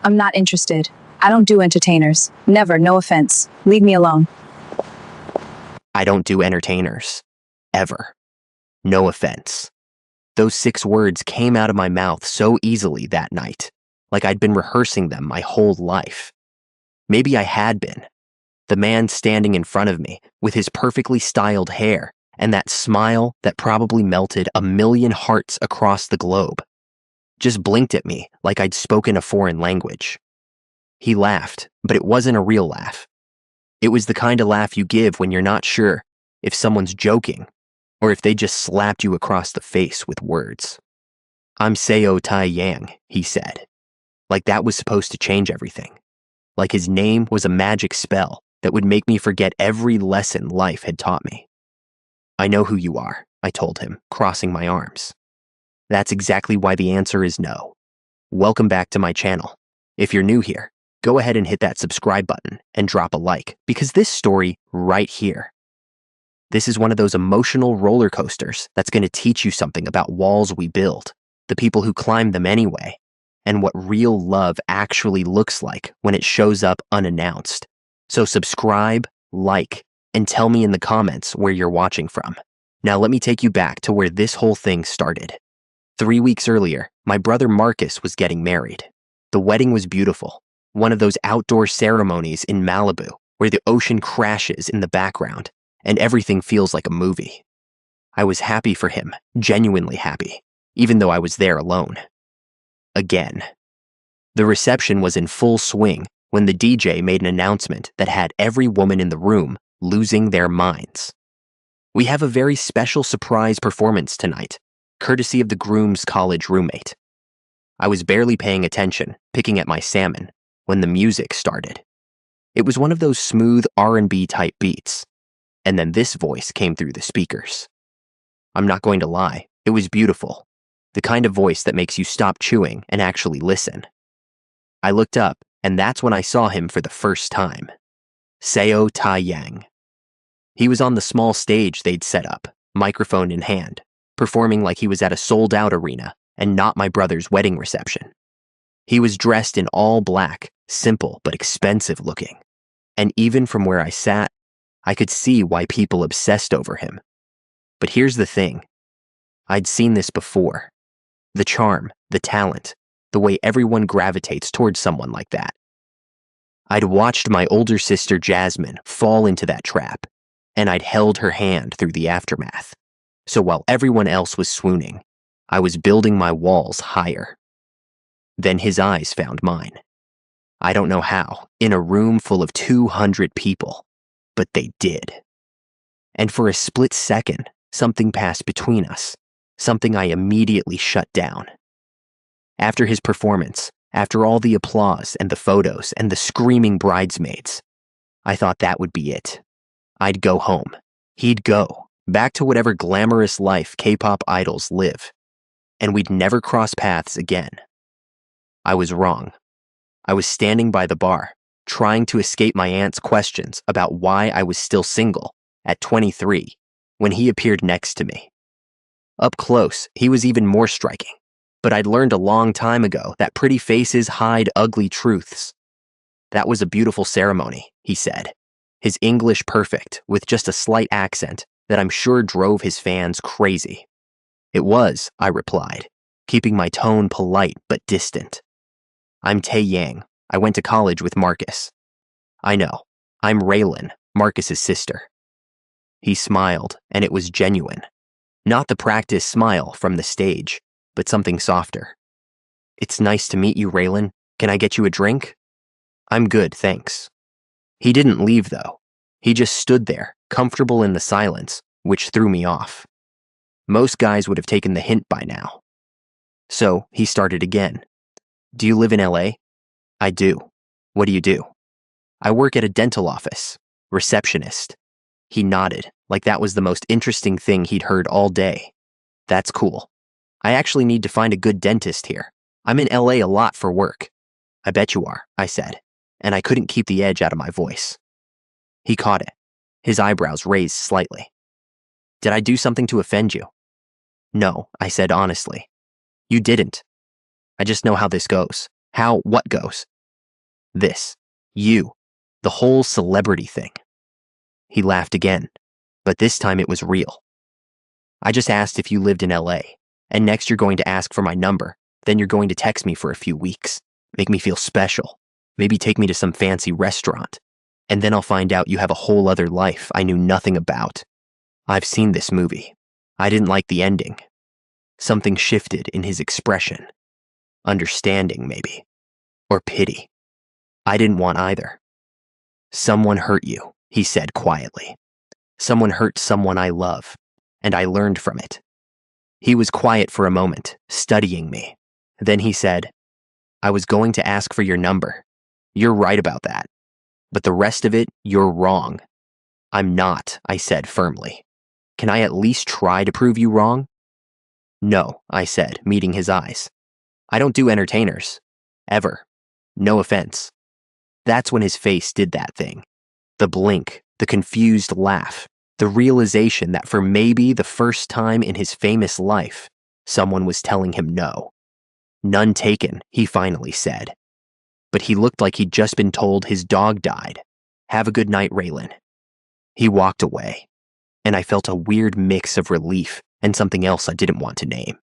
I'm not interested. I don't do entertainers. Never, no offense. Leave me alone. I don't do entertainers. Ever. No offense. Those 6 words came out of my mouth so easily that night, like I'd been rehearsing them my whole life. Maybe I had been. The man standing in front of me, with his perfectly styled hair and that smile that probably melted a million hearts across the globe, just blinked at me like I'd spoken a foreign language. He laughed, but it wasn't a real laugh. It was the kind of laugh you give when you're not sure if someone's joking or if they just slapped you across the face with words. "I'm Seo Tai Yang," he said, like that was supposed to change everything, like his name was a magic spell that would make me forget every lesson life had taught me. "I know who you are," I told him, crossing my arms. "That's exactly why the answer is no. Welcome back to my channel. If you're new here, go ahead and hit that subscribe button and drop a like, because this story right here, this is one of those emotional roller coasters that's going to teach you something about walls we build, the people who climb them anyway, and what real love actually looks like when it shows up unannounced. So subscribe, like, and tell me in the comments where you're watching from. Now let me take you back to where this whole thing started. 3 weeks earlier, my brother Marcus was getting married. The wedding was beautiful, one of those outdoor ceremonies in Malibu where the ocean crashes in the background and everything feels like a movie. I was happy for him, genuinely happy, even though I was there alone. Again. The reception was in full swing when the DJ made an announcement that had every woman in the room losing their minds. "We have a very special surprise performance tonight, courtesy of the groom's college roommate." I was barely paying attention, picking at my salmon, when the music started. It was one of those smooth R&B type beats, and then this voice came through the speakers. I'm not going to lie, it was beautiful, the kind of voice that makes you stop chewing and actually listen. I looked up, and that's when I saw him for the first time. Seo Tai Yang. He was on the small stage they'd set up, microphone in hand, performing like he was at a sold-out arena and not my brother's wedding reception. He was dressed in all black, simple but expensive looking, and even from where I sat, I could see why people obsessed over him. But here's the thing. I'd seen this before. The charm, the talent, the way everyone gravitates towards someone like that. I'd watched my older sister Jasmine fall into that trap, and I'd held her hand through the aftermath. So while everyone else was swooning, I was building my walls higher. Then his eyes found mine. I don't know how, in a room full of 200 people, but they did. And for a split second, something passed between us, something I immediately shut down. After his performance, after all the applause and the photos and the screaming bridesmaids, I thought that would be it. I'd go home. He'd go, back to whatever glamorous life K-pop idols live, and we'd never cross paths again. I was wrong. I was standing by the bar, trying to escape my aunt's questions about why I was still single at 23 when he appeared next to me. Up close, he was even more striking, but I'd learned a long time ago that pretty faces hide ugly truths. "That was a beautiful ceremony," he said, his English perfect with just a slight accent that I'm sure drove his fans crazy. "It was," I replied, keeping my tone polite but distant. "I'm Tae Yang. I went to college with Marcus." "I know. I'm Raylan, Marcus's sister." He smiled, and it was genuine. Not the practice smile from the stage, but something softer. "It's nice to meet you, Raylan. Can I get you a drink?" "I'm good, thanks." He didn't leave, though. He just stood there, comfortable in the silence, which threw me off. Most guys would have taken the hint by now. So he started again. "Do you live in LA?" "I do." "What do you do?" "I work at a dental office. Receptionist." He nodded, like that was the most interesting thing he'd heard all day. "That's cool. I actually need to find a good dentist here. I'm in LA a lot for work." "I bet you are," I said, and I couldn't keep the edge out of my voice. He caught it, his eyebrows raised slightly. "Did I do something to offend you?" "No," I said honestly. "You didn't. I just know how this goes." "How what goes?" This. You. The whole celebrity thing. He laughed again, but this time it was real. I just asked if you lived in LA, and next you're going to ask for my number, then you're going to text me for a few weeks, make me feel special, maybe take me to some fancy restaurant, and then I'll find out you have a whole other life I knew nothing about. I've seen this movie. I didn't like the ending. Something shifted in his expression. Understanding, maybe. Or pity. I didn't want either. Someone hurt you, he said quietly. Someone hurt someone I love, and I learned from it. He was quiet for a moment, studying me. Then he said, I was going to ask for your number. You're right about that. But the rest of it, you're wrong. I'm not, I said firmly. Can I at least try to prove you wrong? No, I said, meeting his eyes. I don't do entertainers. Ever. No offense. That's when his face did that thing. The blink, the confused laugh, the realization that for maybe the first time in his famous life, someone was telling him no. None taken, he finally said. But he looked like he'd just been told his dog died. Have a good night, Raylan. He walked away, and I felt a weird mix of relief and something else I didn't want to name.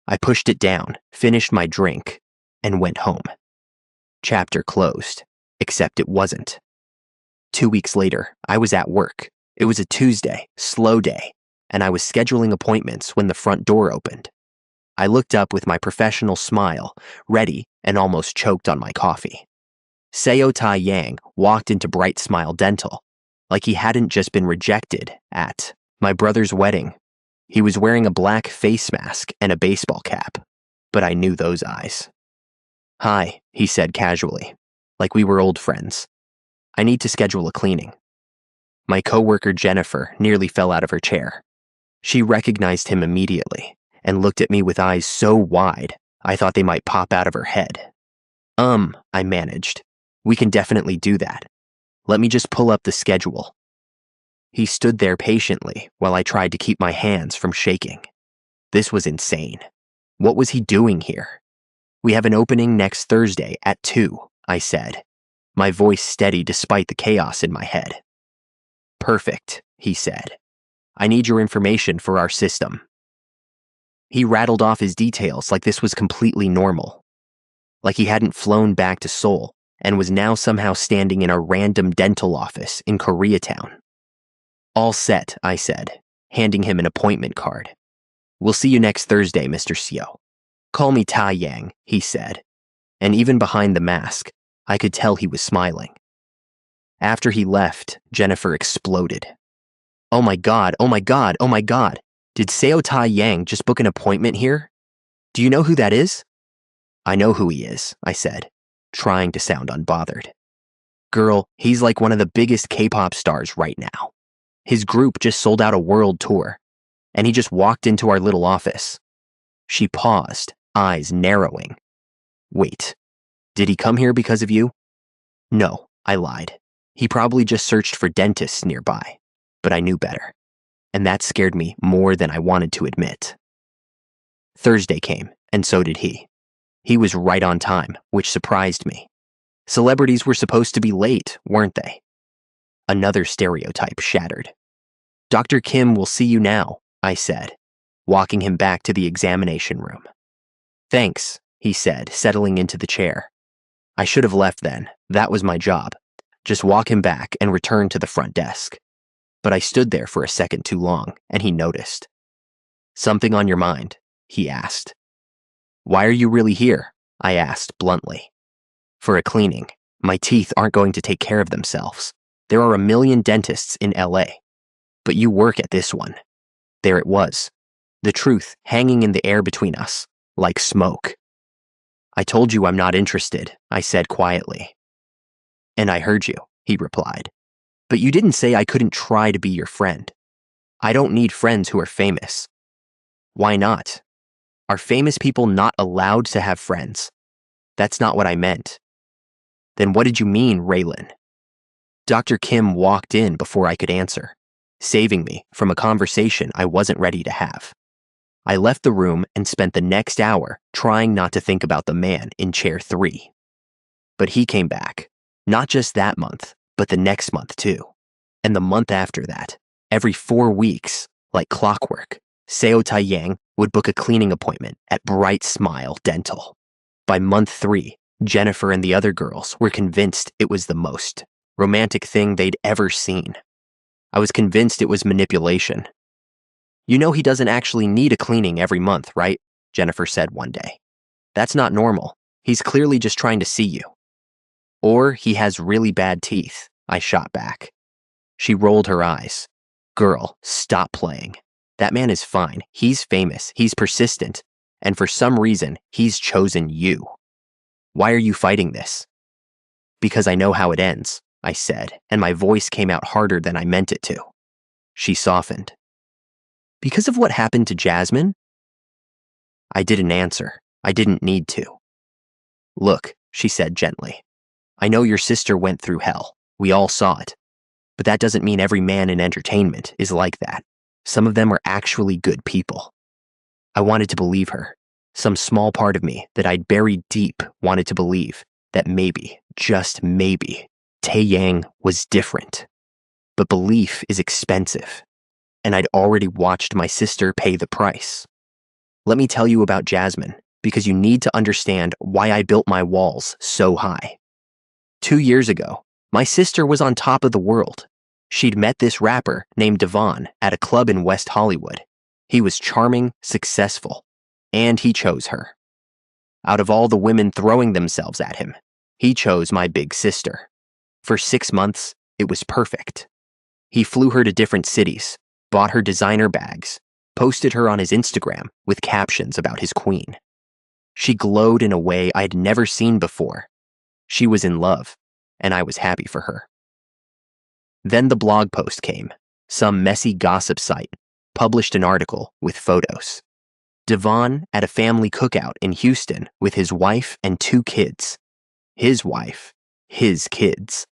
I pushed it down, finished my drink, and went home. Chapter closed, except it wasn't. 2 weeks later, I was at work. It was a Tuesday, slow day, and I was scheduling appointments when the front door opened. I looked up with my professional smile, ready, and almost choked on my coffee. Seo Tai Yang walked into Bright Smile Dental, like he hadn't just been rejected at my brother's wedding. He was wearing a black face mask and a baseball cap, but I knew those eyes. Hi, he said casually, like we were old friends. I need to schedule a cleaning. My coworker Jennifer nearly fell out of her chair. She recognized him immediately and looked at me with eyes so wide I thought they might pop out of her head. I managed. We can definitely do that. Let me just pull up the schedule. He stood there patiently while I tried to keep my hands from shaking. This was insane. What was he doing here? We have an opening next Thursday at 2, I said, my voice steady despite the chaos in my head. Perfect, he said. I need your information for our system. He rattled off his details like this was completely normal, like he hadn't flown back to Seoul and was now somehow standing in a random dental office in Koreatown. All set, I said, handing him an appointment card. We'll see you next Thursday, Mr. Seo. Call me Tai Yang, he said, and even behind the mask, I could tell he was smiling. After he left, Jennifer exploded. Oh my God, oh my God, oh my God. Did Seo Tai Yang just book an appointment here? Do you know who that is? I know who he is, I said, trying to sound unbothered. Girl, he's like one of the biggest K-pop stars right now. His group just sold out a world tour, and he just walked into our little office. She paused, eyes narrowing. Wait, did he come here because of you? No, I lied. He probably just searched for dentists nearby, but I knew better, and that scared me more than I wanted to admit. Thursday came, and so did he. He was right on time, which surprised me. Celebrities were supposed to be late, weren't they? Another stereotype shattered. Dr. Kim will see you now, I said, walking him back to the examination room. Thanks, he said, settling into the chair. I should have left then. That was my job. Just walk him back and return to the front desk. But I stood there for a second too long, and he noticed. Something on your mind? He asked. Why are you really here? I asked bluntly. For a cleaning. My teeth aren't going to take care of themselves. There are a million dentists in LA. But you work at this one. There it was. The truth hanging in the air between us, like smoke. I told you I'm not interested, I said quietly. And I heard you, he replied. But you didn't say I couldn't try to be your friend. I don't need friends who are famous. Why not? Are famous people not allowed to have friends? That's not what I meant. Then what did you mean, Raylan? Dr. Kim walked in before I could answer, saving me from a conversation I wasn't ready to have. I left the room and spent the next hour trying not to think about the man in chair 3. But he came back. Not just that month, but the next month too. And the month after that. Every 4 weeks, like clockwork, Seo Tai-yang would book a cleaning appointment at Bright Smile Dental. By month 3, Jennifer and the other girls were convinced it was the most romantic thing they'd ever seen. I was convinced it was manipulation. "You know he doesn't actually need a cleaning every month, right?" Jennifer said one day. "That's not normal. He's clearly just trying to see you." "Or he has really bad teeth," I shot back. She rolled her eyes. "Girl, stop playing. That man is fine. He's famous. He's persistent. And for some reason, he's chosen you. Why are you fighting this?" "Because I know how it ends," I said, and my voice came out harder than I meant it to. She softened. "Because of what happened to Jasmine?" I didn't answer. I didn't need to. "Look," she said gently. "I know your sister went through hell. We all saw it. But that doesn't mean every man in entertainment is like that. Some of them are actually good people." I wanted to believe her. Some small part of me that I'd buried deep wanted to believe that maybe, just maybe, Tai-yang was different. But belief is expensive, and I'd already watched my sister pay the price. Let me tell you about Jasmine, because you need to understand why I built my walls so high. 2 years ago, my sister was on top of the world. She'd met this rapper named Devon at a club in West Hollywood. He was charming, successful, and he chose her. Out of all the women throwing themselves at him, he chose my big sister. For 6 months, it was perfect. He flew her to different cities, bought her designer bags, posted her on his Instagram with captions about his queen. She glowed in a way I'd never seen before. She was in love, and I was happy for her. Then the blog post came. Some messy gossip site published an article with photos. Devon at a family cookout in Houston with his wife and 2 kids. His wife, his kids.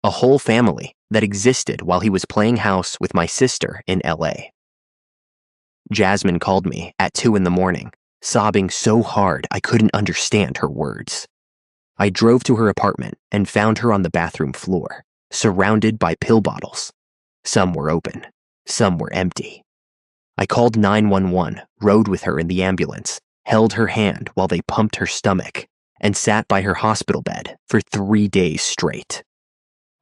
A whole family that existed while he was playing house with my sister in LA. Jasmine called me at 2 in the morning, sobbing so hard I couldn't understand her words. I drove to her apartment and found her on the bathroom floor, surrounded by pill bottles. Some were open, some were empty. I called 911, rode with her in the ambulance, held her hand while they pumped her stomach, and sat by her hospital bed for 3 days straight.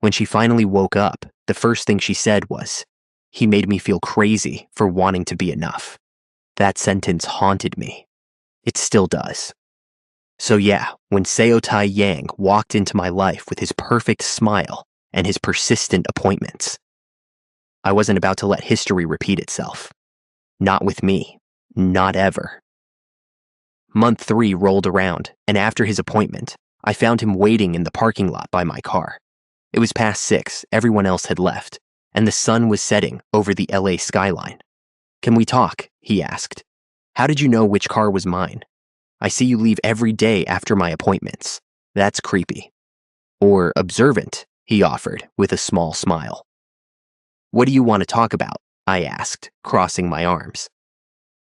When she finally woke up, the first thing she said was, "He made me feel crazy for wanting to be enough." That sentence haunted me. It still does. So yeah, when Seo Tai-yang walked into my life with his perfect smile and his persistent appointments, I wasn't about to let history repeat itself. Not with me. Not ever. Month 3 rolled around, and after his appointment, I found him waiting in the parking lot by my car. It was past 6, everyone else had left, and the sun was setting over the LA skyline. "Can we talk?" he asked. "How did you know which car was mine? I see you leave every day after my appointments. That's creepy." "Or observant," he offered with a small smile. "What do you want to talk about?" I asked, crossing my arms.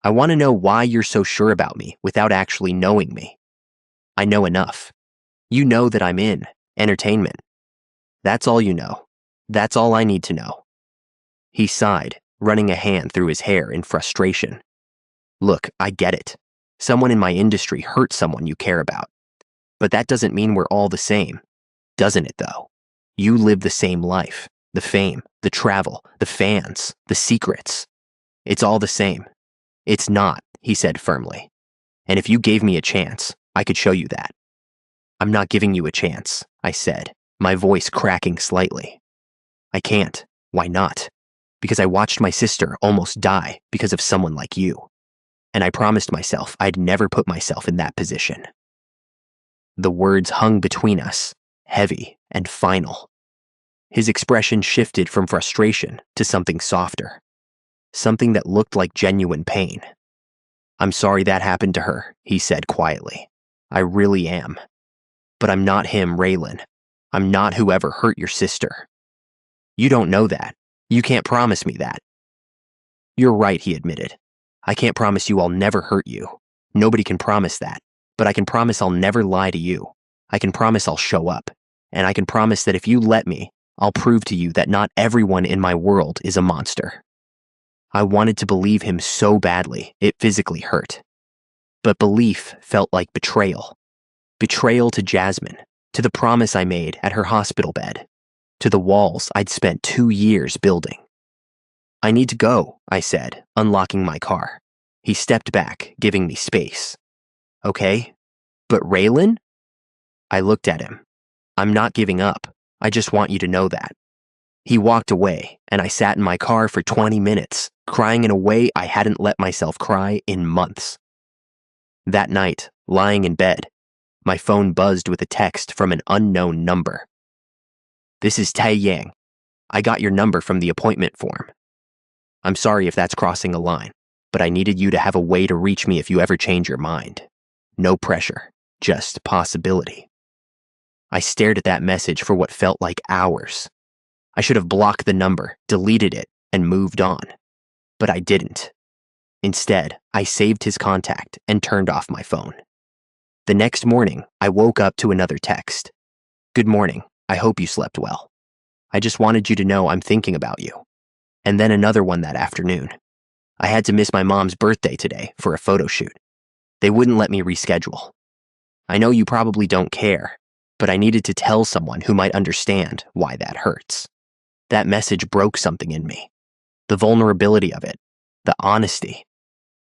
"I want to know why you're so sure about me without actually knowing me." "I know enough. You know that I'm in entertainment. That's all you know. That's all I need to know." He sighed, running a hand through his hair in frustration. "Look, I get it. Someone in my industry hurt someone you care about. But that doesn't mean we're all the same. Doesn't it, though? You live the same life. The fame, the travel, the fans, the secrets. It's all the same." "It's not," he said firmly. "And if you gave me a chance, I could show you that." "I'm not giving you a chance," I said, my voice cracking slightly. "I can't. Why not? Because I watched my sister almost die because of someone like you. And I promised myself I'd never put myself in that position." The words hung between us, heavy and final. His expression shifted from frustration to something softer. Something that looked like genuine pain. "I'm sorry that happened to her," he said quietly. "I really am. But I'm not him, Raylan. I'm not whoever hurt your sister. You don't know that. You can't promise me that." "You're right," he admitted. "I can't promise you I'll never hurt you. Nobody can promise that. But I can promise I'll never lie to you. I can promise I'll show up, and I can promise that if you let me, I'll prove to you that not everyone in my world is a monster. I wanted to believe him so badly, it physically hurt. But belief felt like betrayal. Betrayal to Jasmine, to the promise I made at her hospital bed, to the walls I'd spent 2 years building. I need to go, I said, unlocking my car. He stepped back, giving me space. Okay, but Raylan? I looked at him. I'm not giving up. I just want you to know that. He walked away, and I sat in my car for 20 minutes, crying in a way I hadn't let myself cry in months. That night, lying in bed, my phone buzzed with a text from an unknown number. This is Tai Yang. I got your number from the appointment form. I'm sorry if that's crossing a line, but I needed you to have a way to reach me if you ever change your mind. No pressure, just possibility. I stared at that message for what felt like hours. I should have blocked the number, deleted it, and moved on. But I didn't. Instead, I saved his contact and turned off my phone. The next morning, I woke up to another text. Good morning. I hope you slept well. I just wanted you to know I'm thinking about you. And then another one that afternoon. I had to miss my mom's birthday today for a photo shoot. They wouldn't let me reschedule. I know you probably don't care, but I needed to tell someone who might understand why that hurts. That message broke something in me. The vulnerability of it, the honesty,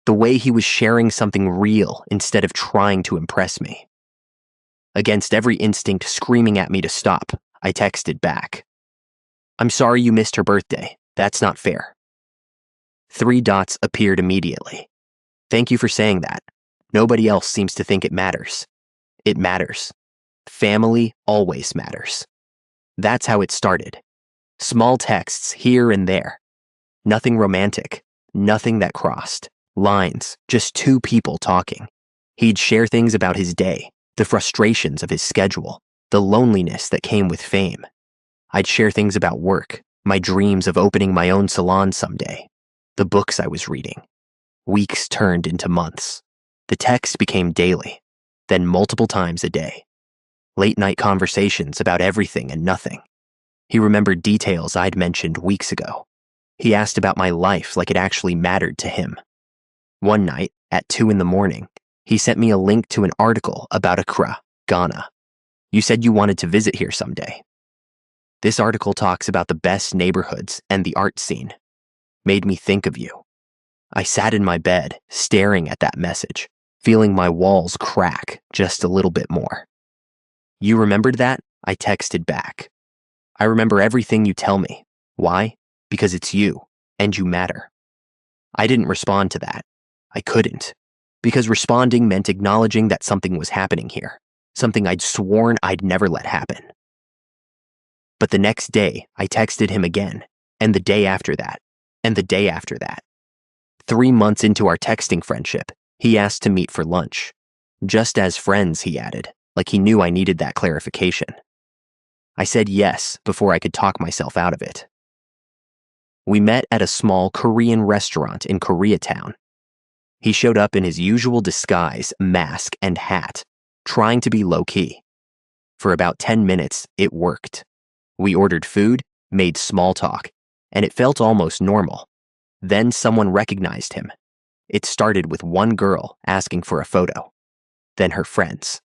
the way he was sharing something real instead of trying to impress me. Against every instinct screaming at me to stop, I texted back. I'm sorry you missed her birthday. That's not fair. 3 dots appeared immediately. Thank you for saying that. Nobody else seems to think it matters. It matters. Family always matters. That's how it started. Small texts here and there. Nothing romantic. Nothing that crossed lines. Just 2 people talking. He'd share things about his day, the frustrations of his schedule, the loneliness that came with fame. I'd share things about work, my dreams of opening my own salon someday, the books I was reading. Weeks turned into months. The texts became daily, then multiple times a day. Late-night conversations about everything and nothing. He remembered details I'd mentioned weeks ago. He asked about my life like it actually mattered to him. One night, at 2 a.m, he sent me a link to an article about Accra, Ghana. You said you wanted to visit here someday. This article talks about the best neighborhoods and the art scene. Made me think of you. I sat in my bed, staring at that message, feeling my walls crack just a little bit more. You remembered that? I texted back. I remember everything you tell me. Why? Because it's you, and you matter. I didn't respond to that. I couldn't. Because responding meant acknowledging that something was happening here, something I'd sworn I'd never let happen. But the next day, I texted him again, and the day after that, and the day after that. 3 months into our texting friendship, he asked to meet for lunch. Just as friends, he added, like he knew I needed that clarification. I said yes before I could talk myself out of it. We met at a small Korean restaurant in Koreatown. He showed up in his usual disguise, mask, and hat, trying to be low-key. For about 10 minutes, it worked. We ordered food, made small talk, and it felt almost normal. Then someone recognized him. It started with one girl asking for a photo, then her friends,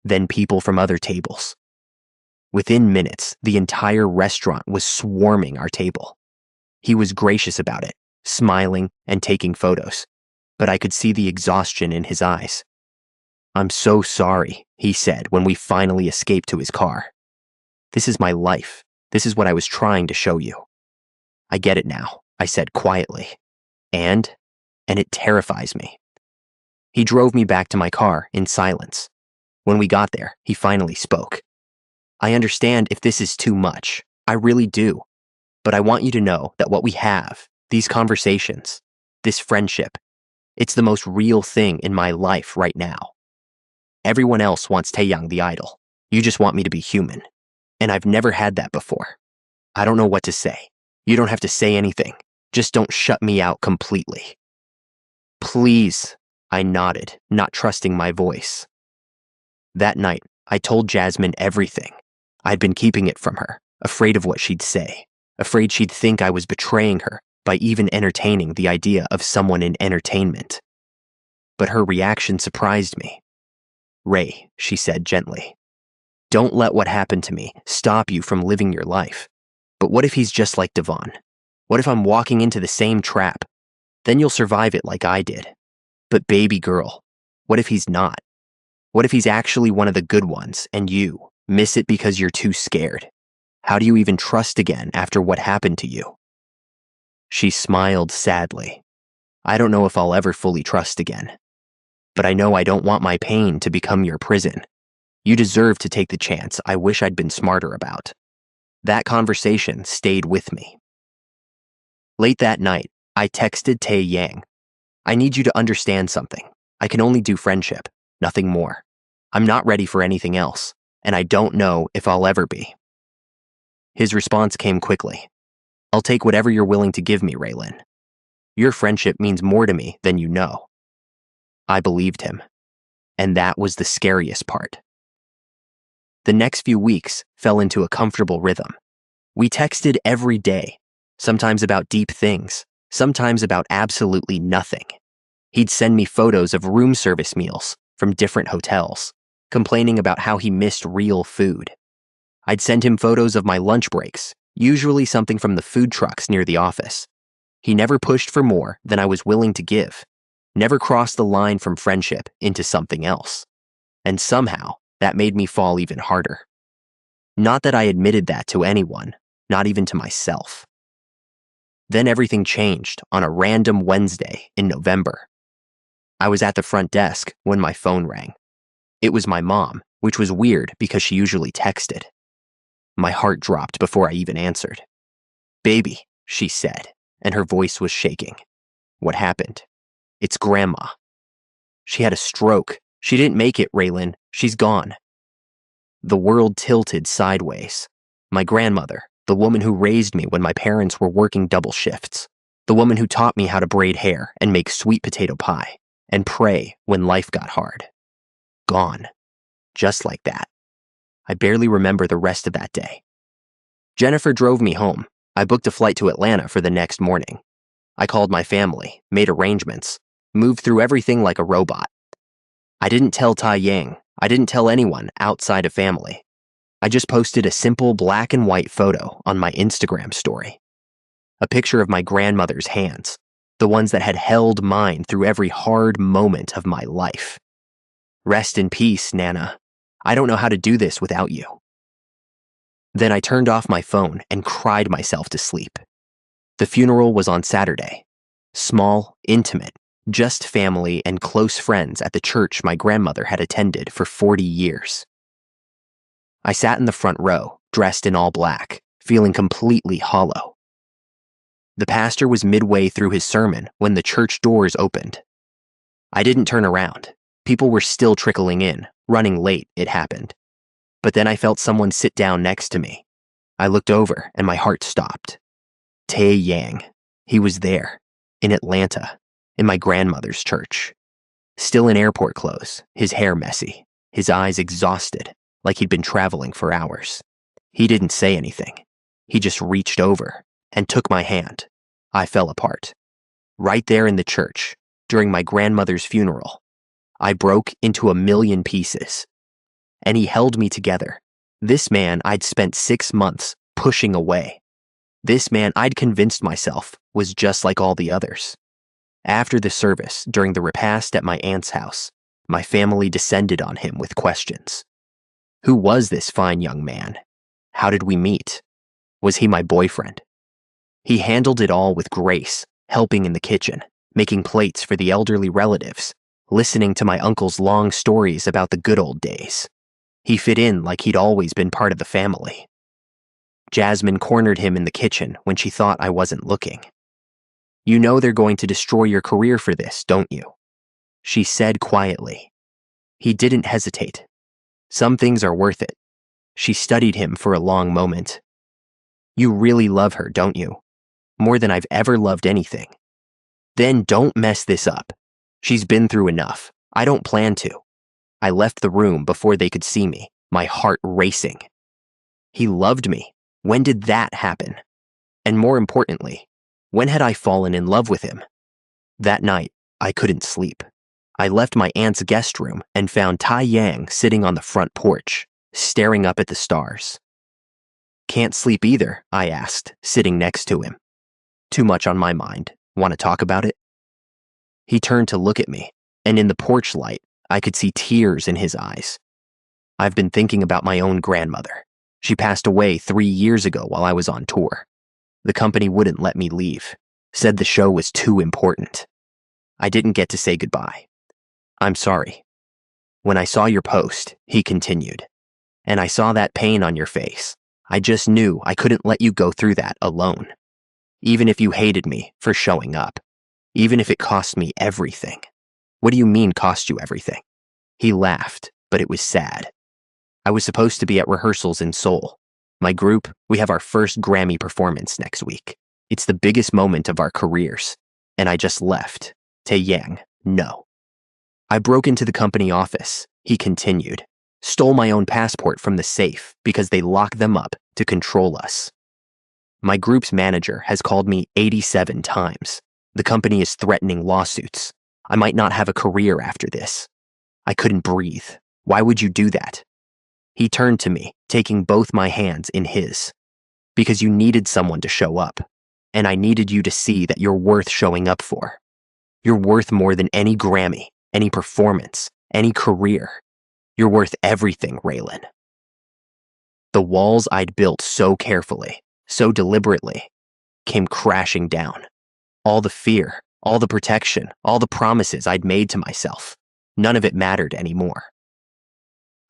then people from other tables. Within minutes, the entire restaurant was swarming our table. He was gracious about it, smiling and taking photos, but I could see the exhaustion in his eyes. I'm so sorry, he said when we finally escaped to his car. This is my life. This is what I was trying to show you. I get it now, I said quietly. And it terrifies me. He drove me back to my car in silence. When we got there, he finally spoke. I understand if this is too much. I really do. But I want you to know that what we have, these conversations, this friendship, it's the most real thing in my life right now. Everyone else wants Taeyang the idol. You just want me to be human. And I've never had that before. I don't know what to say. You don't have to say anything. Just don't shut me out completely. Please, I nodded, not trusting my voice. That night, I told Jasmine everything. I'd been keeping it from her, afraid of what she'd say, afraid she'd think I was betraying her by even entertaining the idea of someone in entertainment. But her reaction surprised me. "Ray," she said gently, "don't let what happened to me stop you from living your life. But what if he's just like Devon? What if I'm walking into the same trap? Then you'll survive it like I did. But baby girl, what if he's not? What if he's actually one of the good ones and you miss it because you're too scared? How do you even trust again after what happened to you?" She smiled sadly. "I don't know if I'll ever fully trust again. But I know I don't want my pain to become your prison. You deserve to take the chance I wish I'd been smarter about." That conversation stayed with me. Late that night, I texted Tae Yang. "I need you to understand something. I can only do friendship, nothing more. I'm not ready for anything else, and I don't know if I'll ever be." His response came quickly. "I'll take whatever you're willing to give me, Raylan. Your friendship means more to me than you know." I believed him, and that was the scariest part. The next few weeks fell into a comfortable rhythm. We texted every day, sometimes about deep things, sometimes about absolutely nothing. He'd send me photos of room service meals from different hotels, complaining about how he missed real food. I'd send him photos of my lunch breaks, usually something from the food trucks near the office. He never pushed for more than I was willing to give, never crossed the line from friendship into something else. And somehow, that made me fall even harder. Not that I admitted that to anyone, not even to myself. Then everything changed on a random Wednesday in November. I was at the front desk when my phone rang. It was my mom, which was weird because she usually texted. My heart dropped before I even answered. "Baby," she said, and her voice was shaking. "What happened?" "It's Grandma. She had a stroke. She didn't make it, Raylan. She's gone." The world tilted sideways. My grandmother, the woman who raised me when my parents were working double shifts, the woman who taught me how to braid hair and make sweet potato pie and pray when life got hard. Gone. Just like that. I barely remember the rest of that day. Jennifer drove me home. I booked a flight to Atlanta for the next morning. I called my family, made arrangements, moved through everything like a robot. I didn't tell Tai Yang. I didn't tell anyone outside of family. I just posted a simple black and white photo on my Instagram story. A picture of my grandmother's hands, the ones that had held mine through every hard moment of my life. "Rest in peace, Nana. I don't know how to do this without you." Then I turned off my phone and cried myself to sleep. The funeral was on Saturday. Small, intimate, just family and close friends at the church my grandmother had attended for 40 years. I sat in the front row, dressed in all black, feeling completely hollow. The pastor was midway through his sermon when the church doors opened. I didn't turn around. People were still trickling in, running late, it happened. But then I felt someone sit down next to me. I looked over and my heart stopped. Tae Yang. He was there, in Atlanta, in my grandmother's church. Still in airport clothes, his hair messy, his eyes exhausted, like he'd been traveling for hours. He didn't say anything. He just reached over and took my hand. I fell apart. Right there in the church, during my grandmother's funeral, I broke into a million pieces. And he held me together. This man I'd spent 6 months pushing away. This man I'd convinced myself was just like all the others. After the service, during the repast at my aunt's house, my family descended on him with questions. Who was this fine young man? How did we meet? Was he my boyfriend? He handled it all with grace, helping in the kitchen, making plates for the elderly relatives, listening to my uncle's long stories about the good old days. He fit in like he'd always been part of the family. Jasmine cornered him in the kitchen when she thought I wasn't looking. "You know they're going to destroy your career for this, don't you?" she said quietly. He didn't hesitate. "Some things are worth it." She studied him for a long moment. "You really love her, don't you? More than I've ever loved anything. Then don't mess this up. She's been through enough. I don't plan to." I left the room before they could see me, my heart racing. He loved me. When did that happen? And more importantly, when had I fallen in love with him? That night, I couldn't sleep. I left my aunt's guest room and found Tai Yang sitting on the front porch, staring up at the stars. "Can't sleep either?" I asked, sitting next to him. "Too much on my mind. Want to talk about it?" He turned to look at me, and in the porch light, I could see tears in his eyes. "I've been thinking about my own grandmother. She passed away 3 years ago while I was on tour. The company wouldn't let me leave, said the show was too important. I didn't get to say goodbye. I'm sorry. When I saw your post," he continued, "and I saw that pain on your face, I just knew I couldn't let you go through that alone. Even if you hated me for showing up, even if it cost me everything." "What do you mean cost you everything?" He laughed, but it was sad. "I was supposed to be at rehearsals in Seoul. My group, we have our first Grammy performance next week. It's the biggest moment of our careers. And I just left. Taeyang, no. I broke into the company office," he continued, "stole my own passport from the safe because they lock them up to control us. My group's manager has called me 87 times. The company is threatening lawsuits. I might not have a career after this. I couldn't breathe. Why would you do that?" He turned to me, taking both my hands in his. "Because you needed someone to show up, and I needed you to see that you're worth showing up for. You're worth more than any Grammy, any performance, any career. You're worth everything, Raylan." The walls I'd built so carefully, so deliberately, came crashing down. All the fear, all the protection, all the promises I'd made to myself, none of it mattered anymore.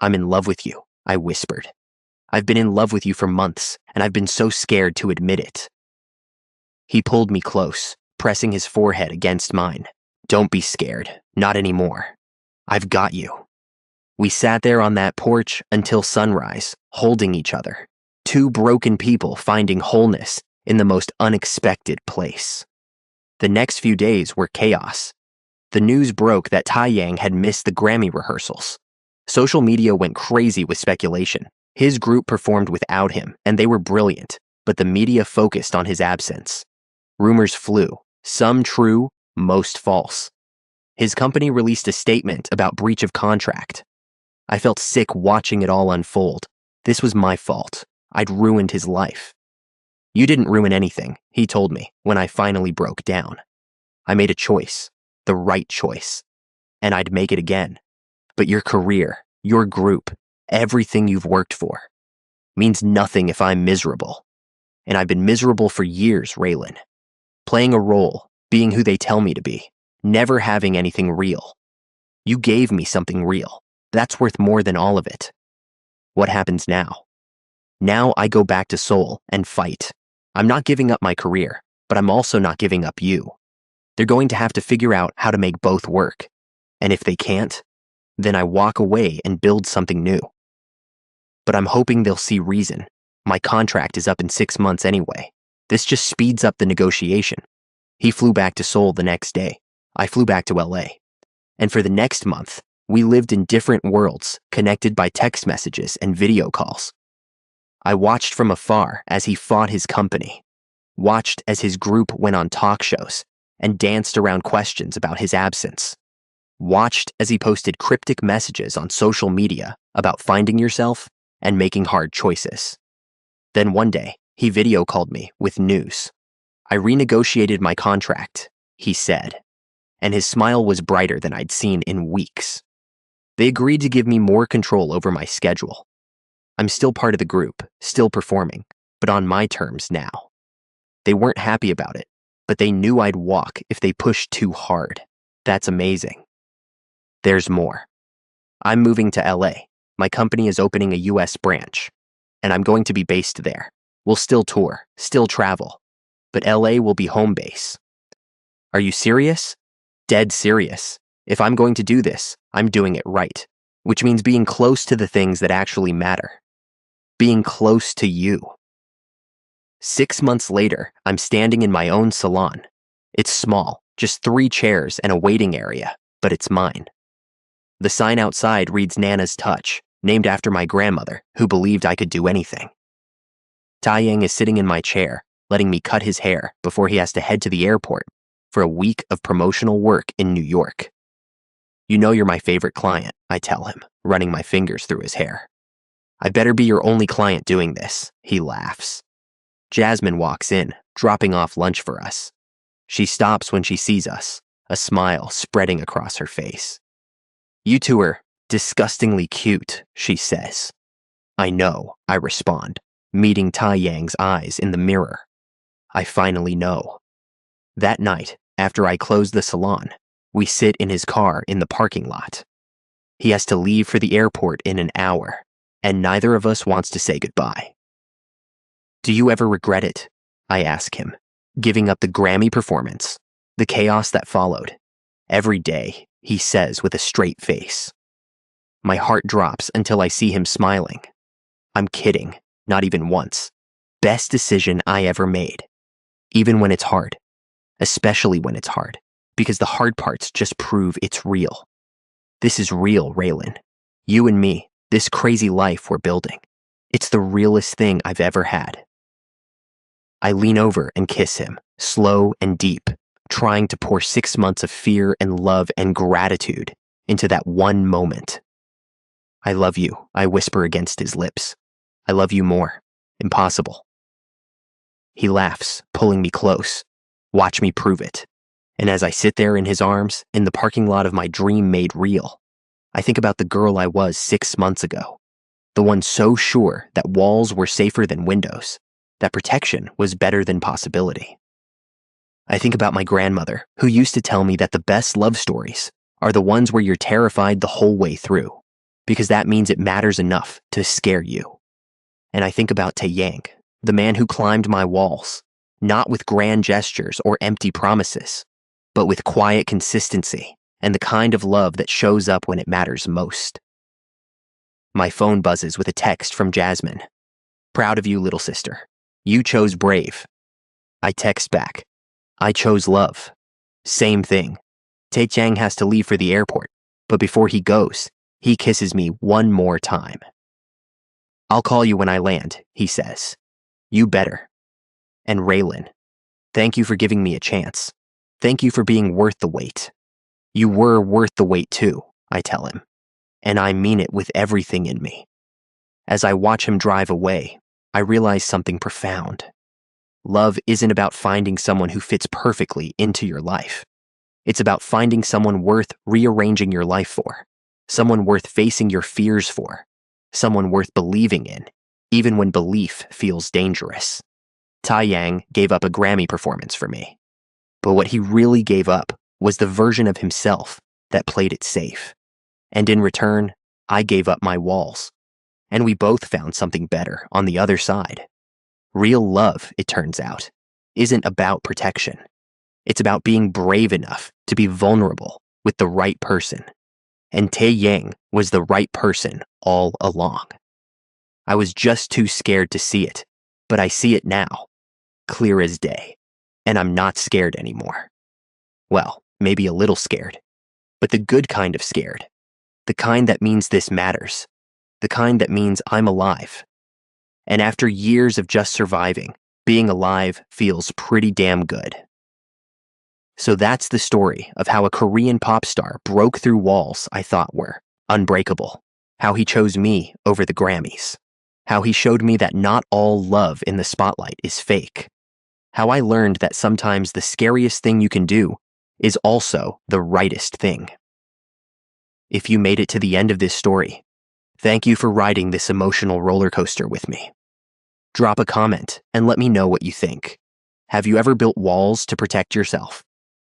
"I'm in love with you," I whispered. "I've been in love with you for months, and I've been so scared to admit it." He pulled me close, pressing his forehead against mine. "Don't be scared, not anymore. I've got you." We sat there on that porch until sunrise, holding each other. Two broken people finding wholeness in the most unexpected place. The next few days were chaos. The news broke that Taeyang had missed the Grammy rehearsals. Social media went crazy with speculation. His group performed without him, and they were brilliant, but the media focused on his absence. Rumors flew, some true, most false. His company released a statement about breach of contract. I felt sick watching it all unfold. This was my fault. I'd ruined his life. "You didn't ruin anything," he told me when I finally broke down. "I made a choice, the right choice, and I'd make it again. But your career, your group, everything you've worked for, means nothing if I'm miserable. And I've been miserable for years, Raylan. Playing a role, being who they tell me to be, never having anything real. You gave me something real. That's worth more than all of it. What happens now? Now I go back to Seoul and fight. I'm not giving up my career, but I'm also not giving up you. They're going to have to figure out how to make both work. And if they can't, then I walk away and build something new. But I'm hoping they'll see reason. My contract is up in 6 months anyway. This just speeds up the negotiation." He flew back to Seoul the next day. I flew back to LA. And for the next month, we lived in different worlds, connected by text messages and video calls. I watched from afar as he fought his company, watched as his group went on talk shows and danced around questions about his absence, watched as he posted cryptic messages on social media about finding yourself and making hard choices. Then one day, he video called me with news. "I renegotiated my contract," he said, and his smile was brighter than I'd seen in weeks. "They agreed to give me more control over my schedule. I'm still part of the group, still performing, but on my terms now. They weren't happy about it, but they knew I'd walk if they pushed too hard. That's amazing." There's more. I'm moving to LA. My company is opening a US branch, and I'm going to be based there. We'll still tour, still travel, but LA will be home base. "Are you serious?" "Dead serious. If I'm going to do this, I'm doing it right, which means being close to the things that actually matter. Being close to you." 6 months later, I'm standing in my own salon. It's small, just 3 chairs and a waiting area, but it's mine. The sign outside reads Nana's Touch, named after my grandmother, who believed I could do anything. Taeyang is sitting in my chair, letting me cut his hair before he has to head to the airport for a week of promotional work in New York. You know you're my favorite client, I tell him, running my fingers through his hair. I better be your only client doing this, he laughs. Jasmine walks in, dropping off lunch for us. She stops when she sees us, a smile spreading across her face. You two are disgustingly cute, she says. I know, I respond, meeting Taeyang's eyes in the mirror. I finally know. That night, after I close the salon, we sit in his car in the parking lot. He has to leave for the airport in an hour, and neither of us wants to say goodbye. Do you ever regret it? I ask him, giving up the Grammy performance, the chaos that followed. Every day, he says with a straight face. My heart drops until I see him smiling. I'm kidding, not even once. Best decision I ever made. Even when it's hard. Especially when it's hard, because the hard parts just prove it's real. This is real, Raylan. You and me, this crazy life we're building. It's the realest thing I've ever had. I lean over and kiss him, slow and deep, trying to pour 6 months of fear and love and gratitude into that one moment. I love you, I whisper against his lips. I love you more. Impossible. He laughs, pulling me close. Watch me prove it. And as I sit there in his arms, in the parking lot of my dream made real, I think about the girl I was 6 months ago. The one so sure that walls were safer than windows, that protection was better than possibility. I think about my grandmother, who used to tell me that the best love stories are the ones where you're terrified the whole way through, because that means it matters enough to scare you. And I think about Taeyang, the man who climbed my walls, not with grand gestures or empty promises, but with quiet consistency and the kind of love that shows up when it matters most. My phone buzzes with a text from Jasmine. Proud of you, little sister. You chose brave. I text back. I chose love. Same thing. Taeyang has to leave for the airport, but before he goes, he kisses me one more time. I'll call you when I land, he says. You better. And Raylan, thank you for giving me a chance. Thank you for being worth the wait. You were worth the wait too, I tell him. And I mean it with everything in me. As I watch him drive away, I realize something profound. Love isn't about finding someone who fits perfectly into your life. It's about finding someone worth rearranging your life for, someone worth facing your fears for, someone worth believing in, even when belief feels dangerous. Taeyang gave up a Grammy performance for me. But what he really gave up was the version of himself that played it safe. And in return, I gave up my walls. And we both found something better on the other side. Real love, it turns out, isn't about protection. It's about being brave enough to be vulnerable with the right person. And Taeyang was the right person all along. I was just too scared to see it, but I see it now, clear as day, and I'm not scared anymore. Well, maybe a little scared, but the good kind of scared. The kind that means this matters. The kind that means I'm alive. And after years of just surviving, being alive feels pretty damn good. So that's the story of how a Korean pop star broke through walls I thought were unbreakable. How he chose me over the Grammys. How he showed me that not all love in the spotlight is fake. How I learned that sometimes the scariest thing you can do is also the rightest thing. If you made it to the end of this story, thank you for riding this emotional roller coaster with me. Drop a comment and let me know what you think. Have you ever built walls to protect yourself?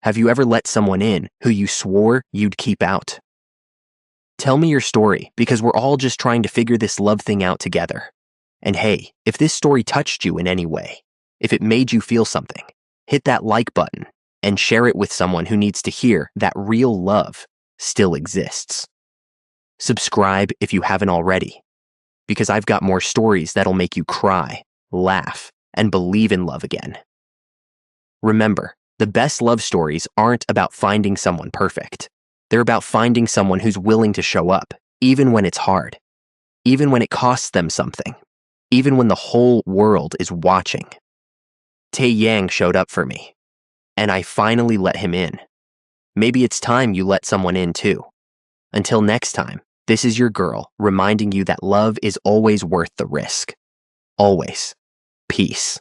Have you ever let someone in who you swore you'd keep out? Tell me your story, because we're all just trying to figure this love thing out together. And hey, if this story touched you in any way, if it made you feel something, hit that like button and share it with someone who needs to hear that real love still exists. Subscribe if you haven't already, because I've got more stories that'll make you cry, laugh, and believe in love again. Remember, the best love stories aren't about finding someone perfect. They're about finding someone who's willing to show up, even when it's hard. even when it costs them something, even when the whole world is watching. Tae Yang showed up for me, and I finally let him in. Maybe it's time you let someone in too. Until next time, this is your girl reminding you that love is always worth the risk. Always. Peace.